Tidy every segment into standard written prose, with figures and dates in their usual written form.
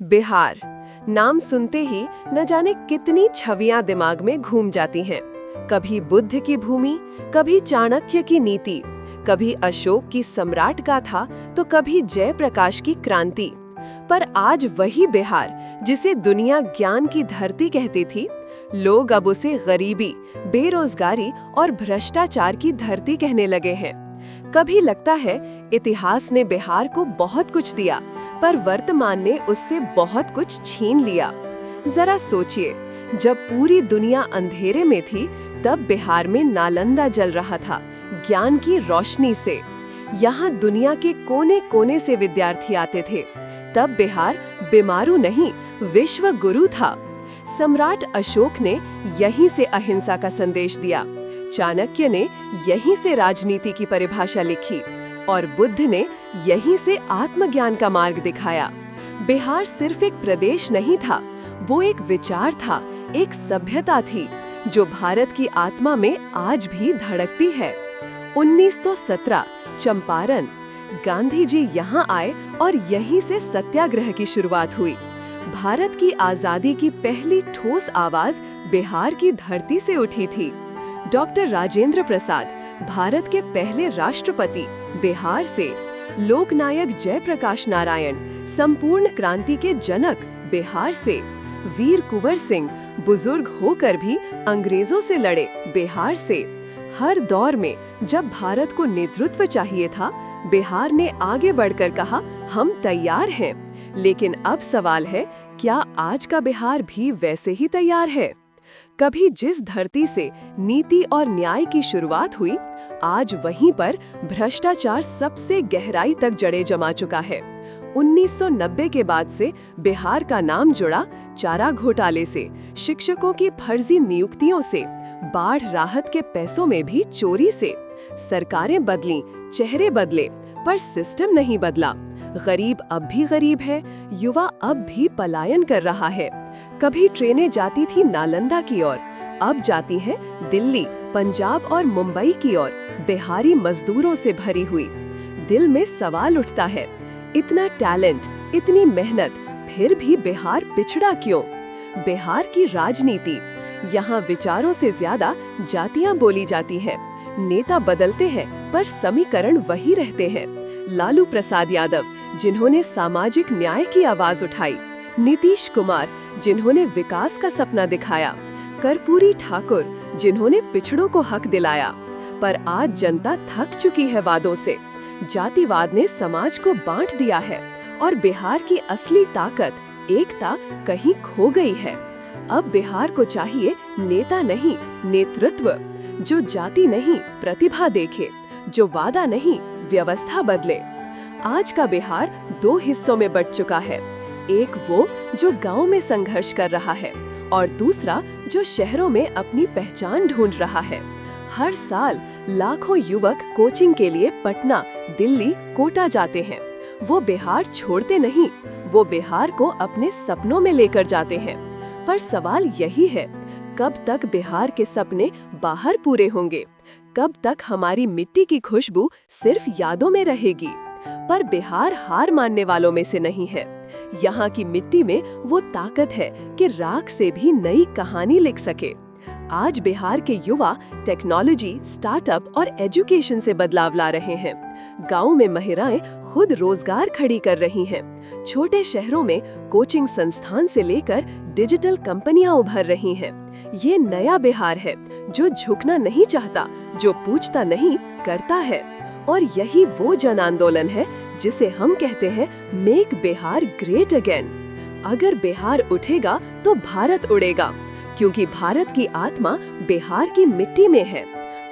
बिहार नाम सुनते ही न जाने कितनी छवियां दिमाग में घूम जाती हैं। कभी बुद्ध की भूमि, कभी चाणक्य की नीति, कभी अशोक की सम्राट गाथा, तो कभी जयप्रकाश की क्रांति। पर आज वही बिहार जिसे दुनिया ज्ञान की धरती कहती थी, लोग अब उसे गरीबी, बेरोजगारी और भ्रष्टाचार की धरती कहने लगे हैं। कभी लगता है इतिहास ने बिहार को बहुत कुछ दिया, पर वर्तमान ने उससे बहुत कुछ छीन लिया। जरा सोचिए, जब पूरी दुनिया अंधेरे में थी, तब बिहार में नालंदा जल रहा था ज्ञान की रोशनी से। यहाँ दुनिया के कोने कोने से विद्यार्थी आते थे। तब बिहार बीमारू नहीं, विश्व गुरु था। सम्राट अशोक ने यहीं से अहिंसा का संदेश दिया, चाणक्य ने यहीं से राजनीति की परिभाषा लिखी और बुद्ध ने यहीं से आत्मज्ञान का मार्ग दिखाया। बिहार सिर्फ एक प्रदेश नहीं था, वो एक विचार था, एक सभ्यता थी जो भारत की आत्मा में आज भी धड़कती है। 1917 चंपारण, गांधी जी यहाँ आए और यहीं से सत्याग्रह की शुरुआत हुई। भारत की आजादी की पहली ठोस आवाज बिहार की धरती से उठी थी। डॉक्टर राजेंद्र प्रसाद, भारत के पहले राष्ट्रपति, बिहार से। लोकनायक जयप्रकाश नारायण, संपूर्ण क्रांति के जनक, बिहार से। वीर कुंवर सिंह, बुजुर्ग होकर भी अंग्रेजों से लड़े, बिहार से। हर दौर में जब भारत को नेतृत्व चाहिए था, बिहार ने आगे बढ़कर कहा, हम तैयार हैं। लेकिन अब सवाल है, क्या आज का बिहार भी वैसे ही तैयार है? कभी जिस धरती से नीति और न्याय की शुरुआत हुई, आज वहीं पर भ्रष्टाचार सबसे गहराई तक जड़ें जमा चुका है। 1990 के बाद से बिहार का नाम जुड़ा चारा घोटाले से, शिक्षकों की फर्जी नियुक्तियों से, बाढ़ राहत के पैसों में भी चोरी से। सरकारें बदली, चेहरे बदले, पर सिस्टम नहीं बदला। गरीब अब भी गरीब है, युवा अब भी पलायन कर रहा है। कभी ट्रेनें जाती थी नालंदा की ओर, अब जाती हैं दिल्ली, पंजाब और मुंबई की ओर, बिहारी मजदूरों से भरी हुई। दिल में सवाल उठता है, इतना टैलेंट, इतनी मेहनत, फिर भी बिहार पिछड़ा क्यों? बिहार की राजनीति, यहाँ विचारों से ज्यादा जातियां बोली जाती हैं। नेता बदलते हैं पर समीकरण वही रहते हैं। लालू प्रसाद यादव, जिन्होंने सामाजिक न्याय की आवाज उठाई, नीतीश कुमार, जिन्होंने विकास का सपना दिखाया, कर्पूरी ठाकुर, जिन्होंने पिछड़ों को हक दिलाया। पर आज जनता थक चुकी है वादों से। जातिवाद ने समाज को बांट दिया है और बिहार की असली ताकत, एकता, कहीं खो गई है। अब बिहार को चाहिए नेता नहीं, नेतृत्व, जो जाति नहीं, प्रतिभा देखे, जो वादा नहीं, व्यवस्था बदले। आज का बिहार दो हिस्सों में बंट चुका है, एक वो जो गांव में संघर्ष कर रहा है और दूसरा जो शहरों में अपनी पहचान ढूंढ रहा है। हर साल लाखों युवक कोचिंग के लिए पटना, दिल्ली, कोटा जाते हैं। वो बिहार छोड़ते नहीं, वो बिहार को अपने सपनों में लेकर जाते हैं। पर सवाल यही है, कब तक बिहार के सपने बाहर पूरे होंगे? कब तक हमारी मिट्टी की खुशबू सिर्फ यादों में रहेगी? पर बिहार हार मानने वालों में से नहीं है। यहाँ की मिट्टी में वो ताकत है कि राख से भी नई कहानी लिख सके। आज बिहार के युवा टेक्नोलॉजी, स्टार्टअप और एजुकेशन से बदलाव ला रहे हैं। गांव में महिलाएं खुद रोजगार खड़ी कर रही हैं। छोटे शहरों में कोचिंग संस्थान से लेकर डिजिटल कंपनियां उभर रही हैं। ये नया बिहार है जो झुकना नहीं चाहता, जो पूछता नहीं, करता है। और यही वो जन आंदोलन है जिसे हम कहते हैं मेक बिहार ग्रेट अगेन। अगर बिहार उठेगा तो भारत उड़ेगा, क्योंकि भारत की आत्मा बिहार की मिट्टी में है।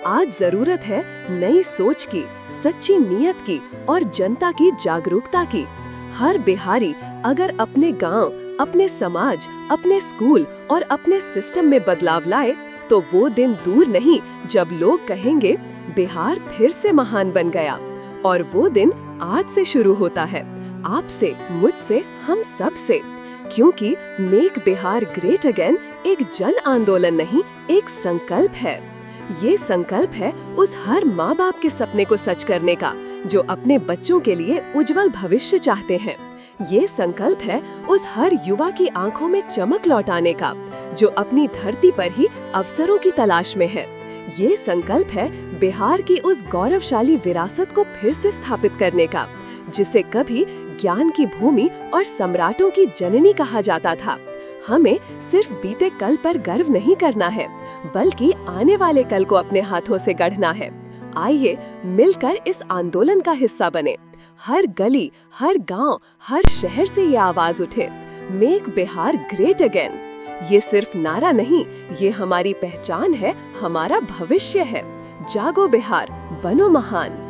आज जरूरत है नई सोच की, सच्ची नीयत की और जनता की जागरूकता की। हर बिहारी अगर अपने गांव, अपने समाज, अपने स्कूल और अपने सिस्टम में बदलाव लाए, तो वो दिन दूर नहीं जब लोग कहेंगे बिहार फिर से महान बन गया। और वो दिन आज से शुरू होता है, आपसे, मुझसे, हम सब से। क्योंकि मेक बिहार ग्रेट अगेन एक जन आंदोलन नहीं, एक संकल्प है। ये संकल्प है उस हर माँ बाप के सपने को सच करने का, जो अपने बच्चों के लिए उज्जवल भविष्य चाहते हैं। ये संकल्प है उस हर युवा की आंखों में चमक लौटाने का, जो अपनी धरती पर ही अवसरों की तलाश में है। ये संकल्प है बिहार की उस गौरवशाली विरासत को फिर से स्थापित करने का, जिसे कभी ज्ञान की भूमि और सम्राटों की जननी कहा जाता था। हमें सिर्फ बीते कल पर गर्व नहीं करना है, बल्कि आने वाले कल को अपने हाथों से गढ़ना है। आइए मिलकर इस आंदोलन का हिस्सा बने। हर गली, हर गांव, हर शहर से ये आवाज उठे, मेक बिहार ग्रेट अगेन। ये सिर्फ नारा नहीं, ये हमारी पहचान है, हमारा भविष्य है। जागो बिहार, बनो महान।